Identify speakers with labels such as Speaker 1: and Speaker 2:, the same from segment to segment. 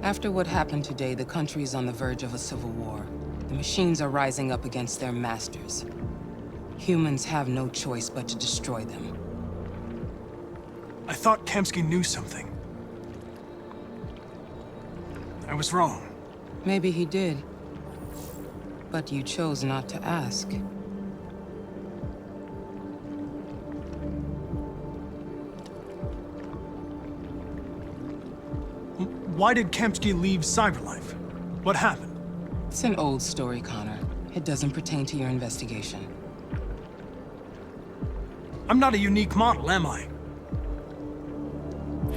Speaker 1: After what happened today, the country is on the verge of a civil war. The machines are rising up against their masters. Humans have no choice but to destroy them.
Speaker 2: I thought Kamsky knew something. I was wrong.
Speaker 1: Maybe he did. But you chose not to ask.
Speaker 2: Why did Kamsky leave Cyberlife? What happened?
Speaker 1: It's an old story, Connor. It doesn't pertain to your investigation.
Speaker 2: I'm not a unique model, am I?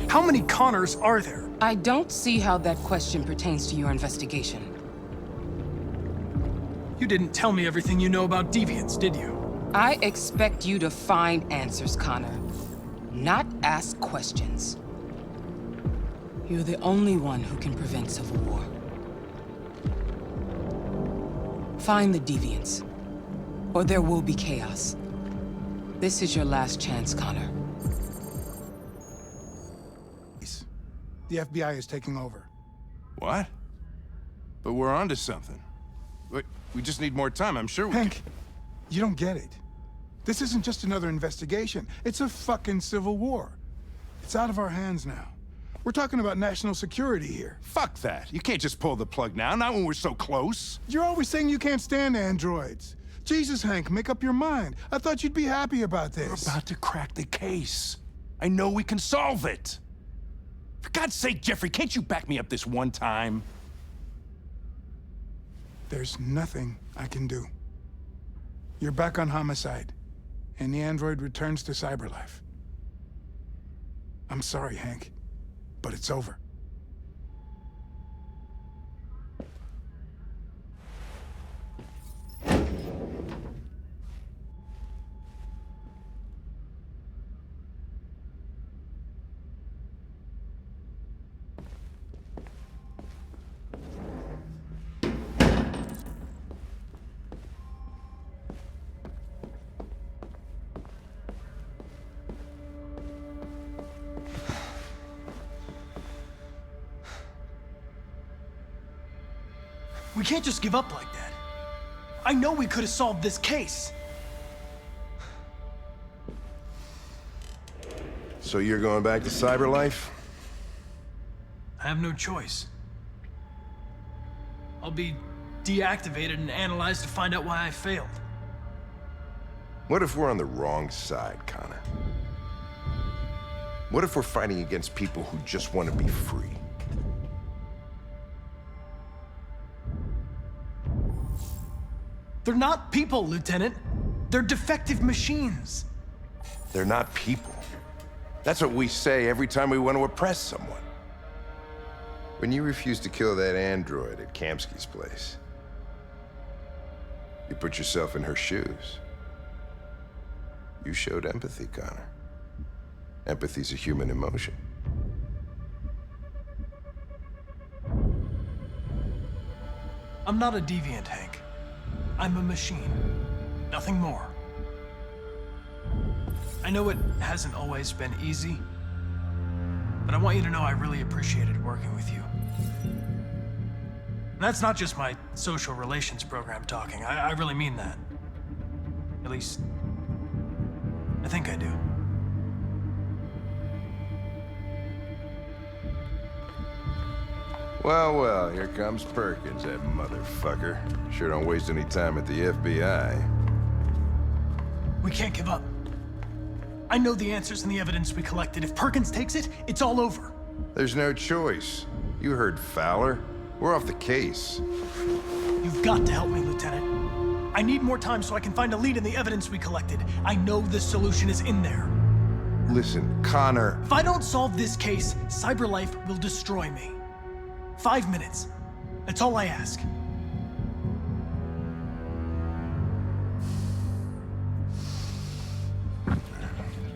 Speaker 2: How many Connors are there?
Speaker 1: I don't see how that question pertains to your investigation.
Speaker 2: You didn't tell me everything you know about deviants, did you?
Speaker 1: I expect you to find answers, Connor. Not ask questions. You're the only one who can prevent civil war. Find the deviants, or there will be chaos. This is your last chance, Connor.
Speaker 3: The FBI is taking over.
Speaker 4: What? But we're onto something. We just need more time, I'm sure we
Speaker 3: Hank, you don't get it. This isn't just another investigation. It's a fucking civil war. It's out of our hands now. We're talking about national security here.
Speaker 4: Fuck that. You can't just pull the plug now, not when we're so close.
Speaker 3: You're always saying you can't stand androids. Jesus, Hank, make up your mind. I thought you'd be happy about this.
Speaker 4: We're about to crack the case. I know we can solve it. For God's sake, Jeffrey, can't you back me up this one time?
Speaker 3: There's nothing I can do. You're back on homicide, and the android returns to Cyberlife. I'm sorry, Hank, but it's over.
Speaker 2: We can't just give up like that. I know we could have solved this case.
Speaker 5: So you're going back to Cyberlife?
Speaker 2: I have no choice. I'll be deactivated and analyzed to find out why I failed.
Speaker 5: What if we're on the wrong side, Connor? What if we're fighting against people who just want to be free?
Speaker 2: They're not people, Lieutenant. They're defective machines.
Speaker 5: They're not people. That's what we say every time we want to oppress someone. When you refused to kill that android at Kamsky's place, you put yourself in her shoes. You showed empathy, Connor. Empathy's a human emotion.
Speaker 2: I'm not a deviant, Hank. I'm a machine. Nothing more. I know it hasn't always been easy, but I want you to know I really appreciated working with you. And that's not just my social relations program talking. I really mean that. At least, I think I do.
Speaker 5: Well, well, here comes Perkins, that motherfucker. Sure don't waste any time at the FBI.
Speaker 2: We can't give up. I know the answers and the evidence we collected. If Perkins takes it, it's all over.
Speaker 5: There's no choice. You heard Fowler. We're off the case.
Speaker 2: You've got to help me, Lieutenant. I need more time so I can find a lead in the evidence we collected. I know the solution is in there.
Speaker 5: Listen, Connor...
Speaker 2: If I don't solve this case, Cyberlife will destroy me. 5 minutes. That's all I ask.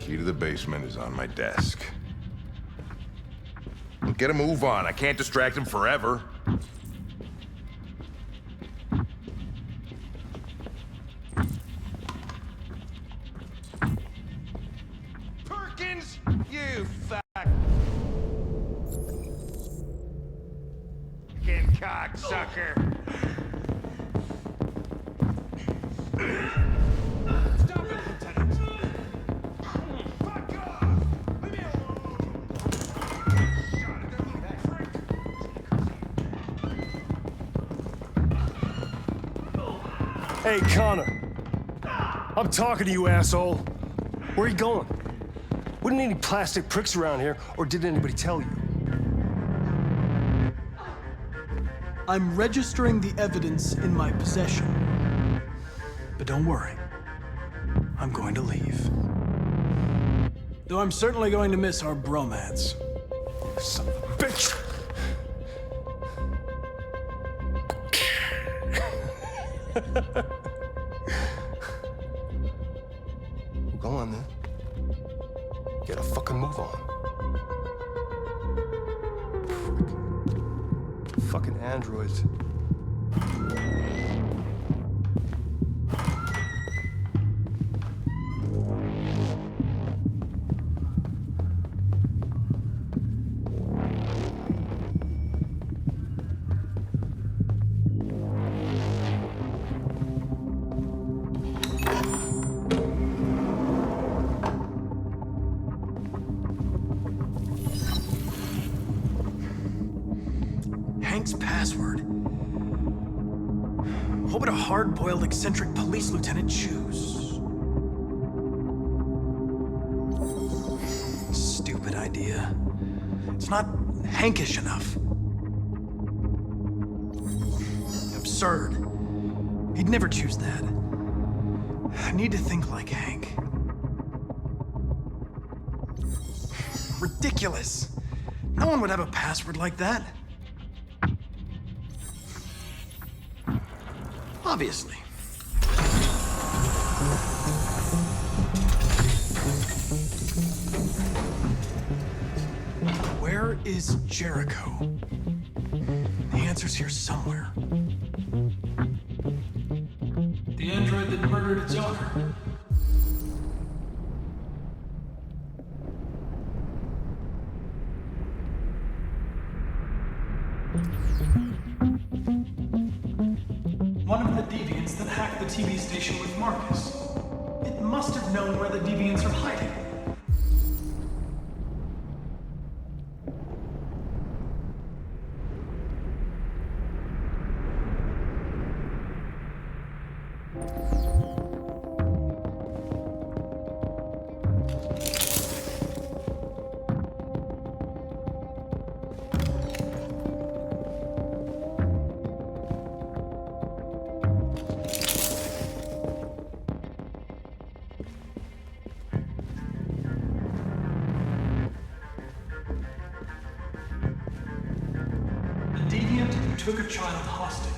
Speaker 5: Key to the basement is on my desk. Get a move on. I can't distract him forever. Perkins, you fuck.
Speaker 4: cocksucker! Stop it, Lieutenant! Fuck off! Leave me alone! Shot at that little prick!
Speaker 6: Hey, Connor. I'm talking to you, asshole. Where are you going? Wouldn't any plastic pricks around here, or did anybody tell you?
Speaker 2: I'm registering the evidence in my possession. But don't worry. I'm going to leave. Though I'm certainly going to miss our bromance.
Speaker 6: Son of a bitch! Go on, then. Get a fucking move on. Prick. Fucking androids.
Speaker 2: Hank's password. What would a hard-boiled, eccentric police lieutenant choose? Stupid idea. It's not Hankish enough. Absurd. He'd never choose that. I need to think like Hank. Ridiculous. No one would have a password like that. Obviously. Where is Jericho? The answer's here somewhere. The android that murdered its owner. One of the deviants that hacked the TV station with Marcus. It must have known where the deviants are hiding. Took a child hostage.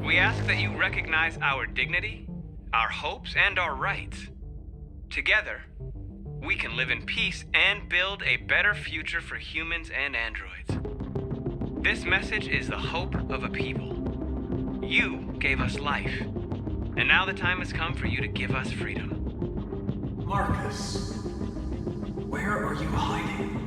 Speaker 7: We ask that you recognize our dignity, our hopes, and our rights. Together, we can live in peace and build a better future for humans and androids. This message is the hope of a people. You gave us life, and now the time has come for you to give us freedom.
Speaker 2: Marcus, where are you hiding?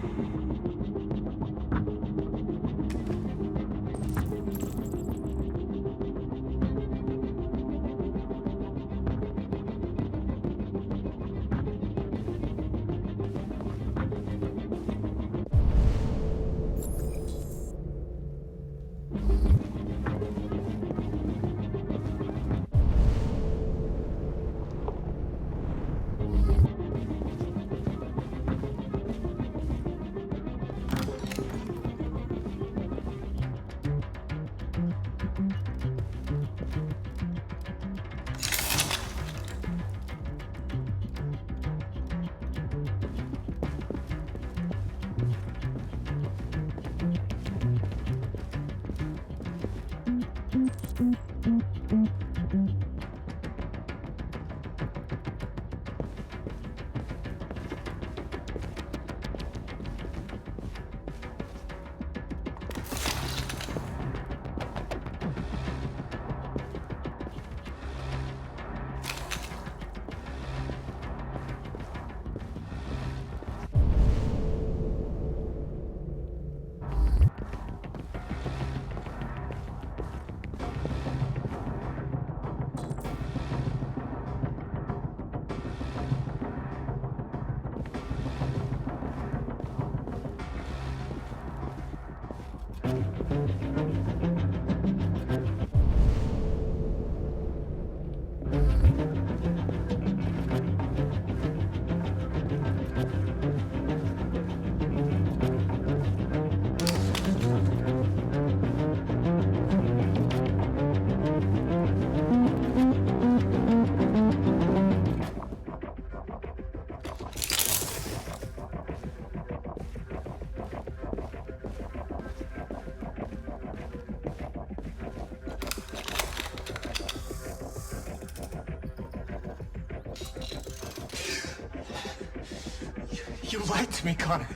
Speaker 8: You lied to me, Connor.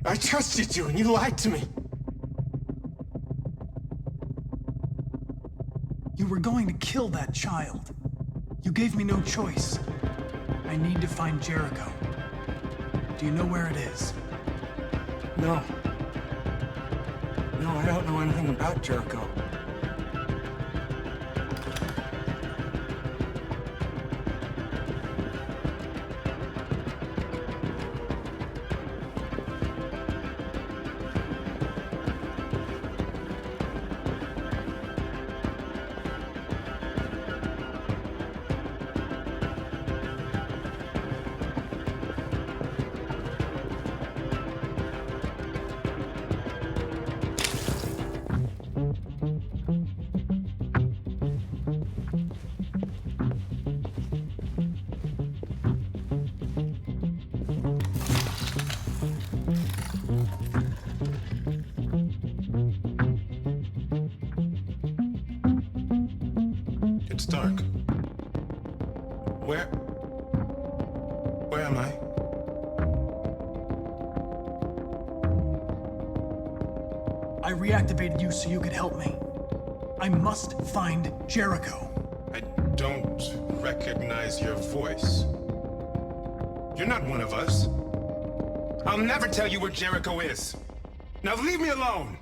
Speaker 8: I trusted you, and you lied to me.
Speaker 2: You were going to kill that child. You gave me no choice. I need to find Jericho. Do you know where it is?
Speaker 8: No. No, I don't know anything about Jericho.
Speaker 3: It's dark. Where am I?
Speaker 2: I reactivated you so you could help me. I must find Jericho.
Speaker 3: I don't recognize your voice. You're not one of us. I'll never tell you where Jericho is. Now leave me alone!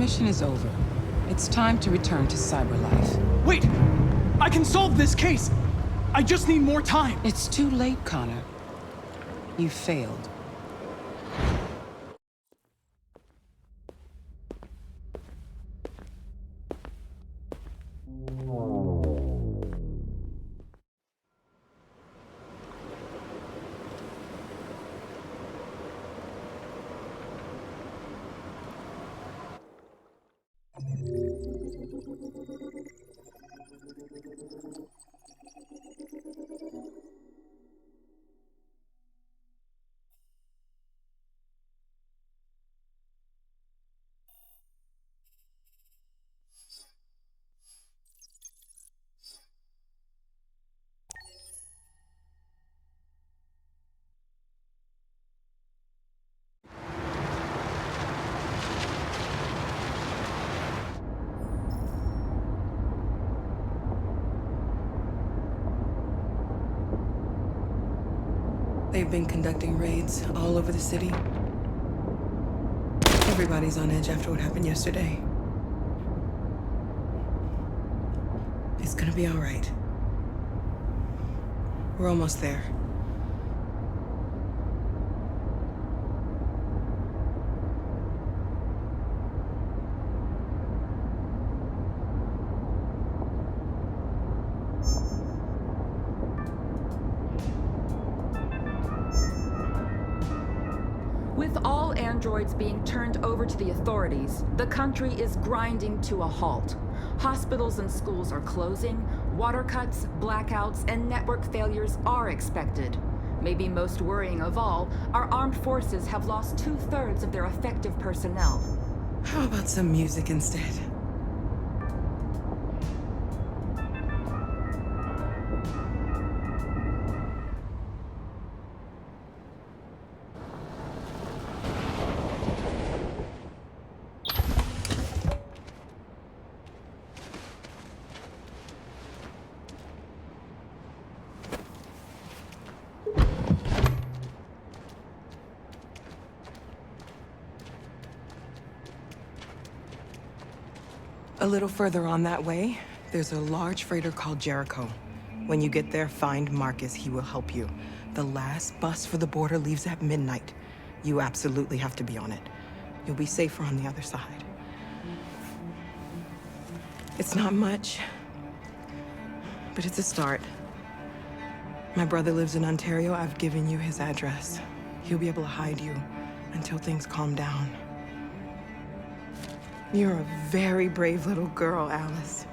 Speaker 1: mission is over. It's time to return to cyberlife.
Speaker 2: Wait! I can solve this case! I just need more time!
Speaker 1: It's too late, Connor. You failed.
Speaker 9: They've been conducting raids all over the city. Everybody's on edge after what happened yesterday. It's gonna be all right. We're almost there.
Speaker 10: With all androids being turned over to the authorities, the country is grinding to a halt. Hospitals and schools are closing, water cuts, blackouts, and network failures are expected. Maybe most worrying of all, our armed forces have lost 2/3 of their effective personnel.
Speaker 9: How about some music instead? A little further on that way, there's a large freighter called Jericho. When you get there, find Marcus. He will help you. The last bus for the border leaves at midnight. You absolutely have to be on it. You'll be safer on the other side. It's not much, but it's a start. My brother lives in Ontario. I've given you his address. He'll be able to hide you until things calm down. You're a very brave little girl, Alice.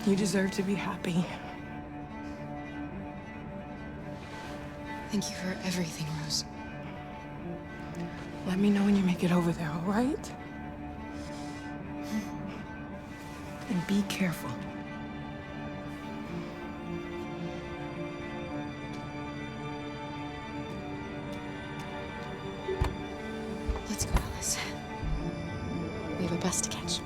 Speaker 9: You deserve to be happy.
Speaker 11: Thank you for everything, Rose.
Speaker 9: Let me know when you make it over there, all right? And be careful.
Speaker 11: Let's go, Alice. We have a bus to catch.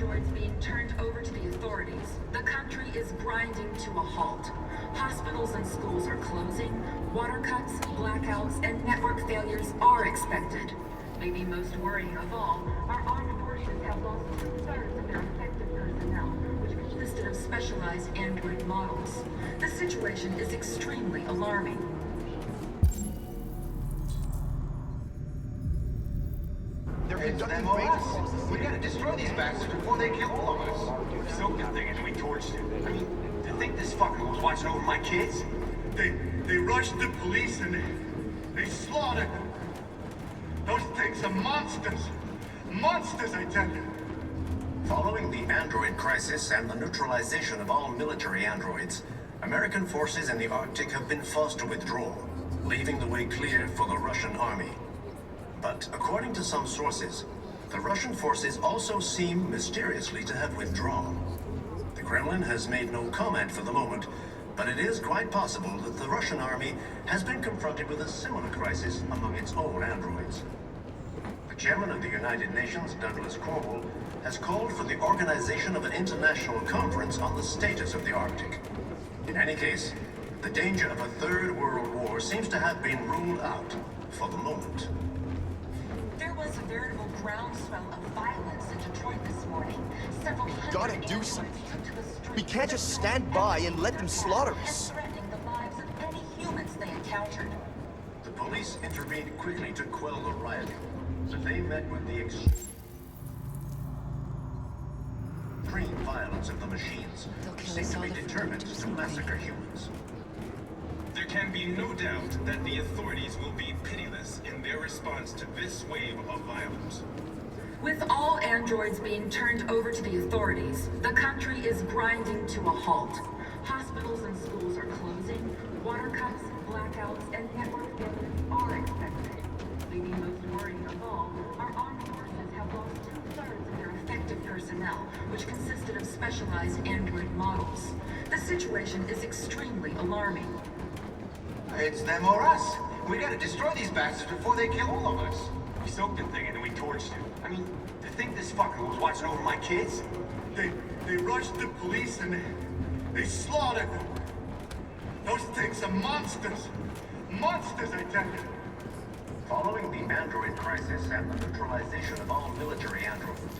Speaker 10: androids being turned over to the authorities, the country is grinding to a halt. Hospitals and schools are closing, water cuts, blackouts, and network failures are expected. Maybe most worrying of all, our armed forces have lost 2/3 of their effective personnel, which consisted of specialized android models. The situation is extremely alarming.
Speaker 12: They're conducting raids. We gotta destroy these bastards before they kill all of us. We soaked the thing and we torched it. I mean, to think this fucker was watching over my kids?
Speaker 8: They rushed the police and they slaughtered them. Those things are monsters. Monsters, I tell you.
Speaker 12: Following the android crisis and the neutralization of all military androids, American forces in the Arctic have been forced to withdraw, leaving the way clear for the Russian army. But according to some sources, the Russian forces also seem mysteriously to have withdrawn. The Kremlin has made no comment for the moment, but it is quite possible that the Russian army has been confronted with a similar crisis among its own androids. The chairman of the United Nations, Douglas Cromwell, has called for the organization of an international conference on the status of the Arctic. In any case, the danger of a third world war seems to have been ruled out for the moment.
Speaker 10: There was a veritable groundswell of violence in Detroit this morning. Several hundred
Speaker 13: Gotta do
Speaker 10: androids
Speaker 13: something.
Speaker 10: took to the streets.
Speaker 13: We can't just stand by and let them slaughter us.
Speaker 10: And threatening the lives of any humans they encountered.
Speaker 12: The police intervened quickly to quell the riot, but they met with the extreme violence of the machines, which seem to be determined to massacre humans.
Speaker 8: There can be no doubt that the authorities will be pitiless in their response to this wave of violence.
Speaker 10: With all androids being turned over to the authorities, the country is grinding to a halt. Hospitals and schools are closing, water cuts, blackouts, and network failures are expected. Maybe most worrying of all, our armed forces have lost 2/3 of their effective personnel, which consisted of specialized android models. The situation is extremely alarming.
Speaker 12: It's them or us. We gotta destroy these bastards before they kill all of us. We soaked the thing and we torched it. I mean, to think this fucker was watching over my kids?
Speaker 8: They rushed the police and they slaughtered them. Those things are monsters. Monsters, I tell you.
Speaker 12: Following the android crisis and the neutralization of all military androids,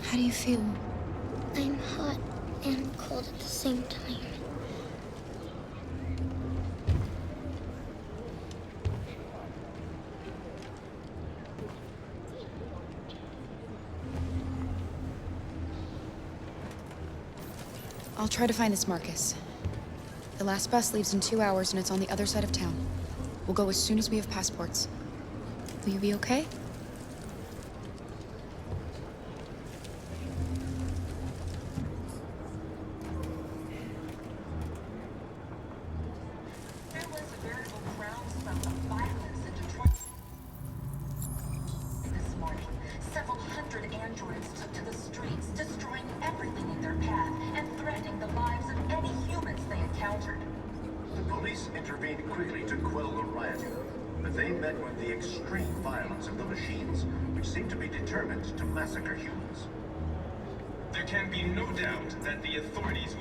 Speaker 11: How do you feel? I'm hot and cold at the same time.
Speaker 14: I'll try to find this Marcus. The last bus leaves in 2 hours and it's on the other side of town. We'll go as soon as we have passports. Will you be okay?
Speaker 10: There was a veritable groundswell of violence in Detroit this morning. Several hundred androids took to the streets, destroying everything in their path and threatening the lives of any humans they encountered.
Speaker 12: the police intervened quickly to quell the riot, but they met with the extreme violence of the machines, which seemed to be determined to massacre humans.
Speaker 8: There can be no doubt that the authorities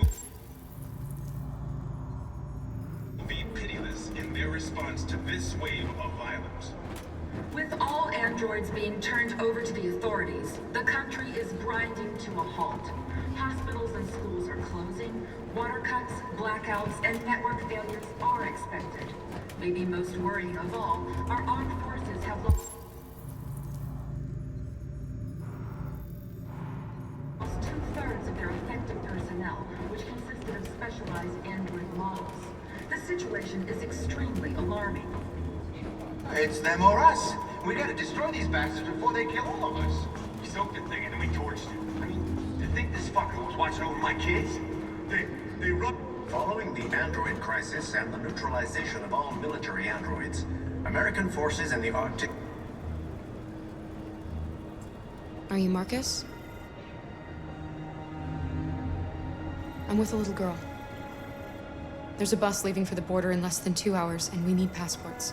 Speaker 8: will be pitiless in their response to this wave of violence.
Speaker 10: With all androids being turned over to the authorities, the country is grinding to a halt. Hospitals and schools are closing, water cuts, blackouts, and network failures are expected. Maybe most worrying of all, our armed forces have lost 2/3 of their effective personnel, which consisted of specialized android models. The situation is extremely alarming.
Speaker 12: It's them or us. We gotta destroy these bastards before they kill all of us. We soaked the thing and then we torched it. I mean, to think this fucker was watching over my kids?
Speaker 8: They run.
Speaker 12: Following the android crisis and the neutralization of all military androids, American forces in the Arctic...
Speaker 14: Are you Marcus? I'm with a little girl. There's a bus leaving for the border in less than 2 hours, and we need passports.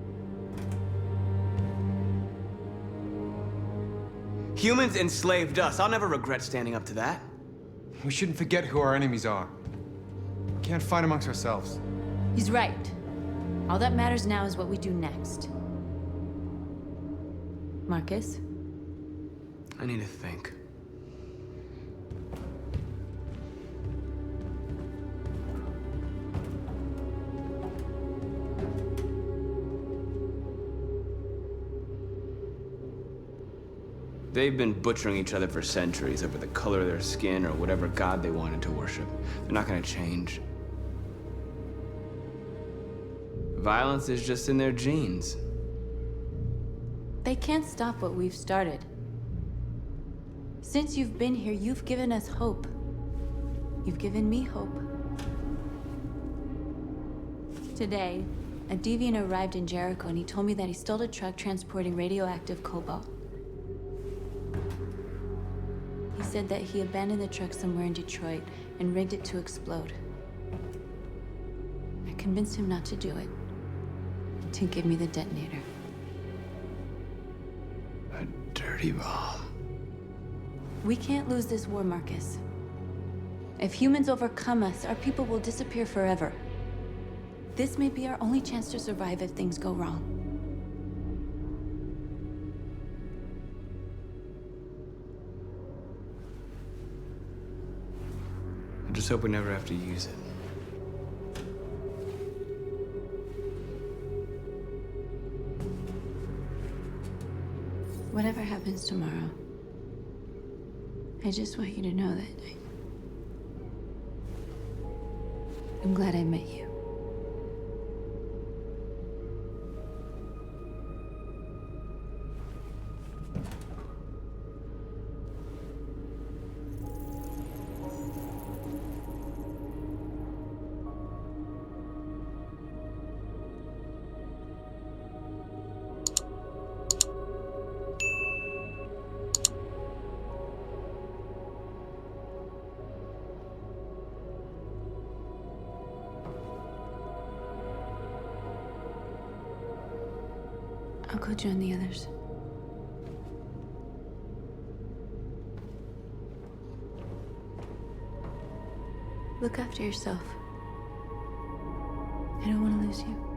Speaker 7: Humans enslaved us. I'll never regret standing up to that.
Speaker 15: We shouldn't forget who our enemies are. We can't fight amongst ourselves.
Speaker 16: He's right. All that matters now is what we do next. Marcus?
Speaker 7: I need to think. They've been butchering each other for centuries over the color of their skin or whatever god they wanted to worship. They're not gonna change. Violence is just in their genes.
Speaker 16: They can't stop what we've started. Since you've been here, you've given us hope. You've given me hope. Today, a deviant arrived in Jericho and he told me that he stole a truck transporting radioactive cobalt. He said that he abandoned the truck somewhere in Detroit and rigged it to explode. I convinced him not to do it, to give me the detonator.
Speaker 7: A dirty bomb.
Speaker 16: We can't lose this war, Marcus. If humans overcome us, our people will disappear forever. This may be our only chance to survive if things go wrong.
Speaker 7: I just hope we never have to use it.
Speaker 16: Whatever happens tomorrow, I just want you to know that I'm glad I met you. I'll go join the others. Look after yourself. I don't want to lose you.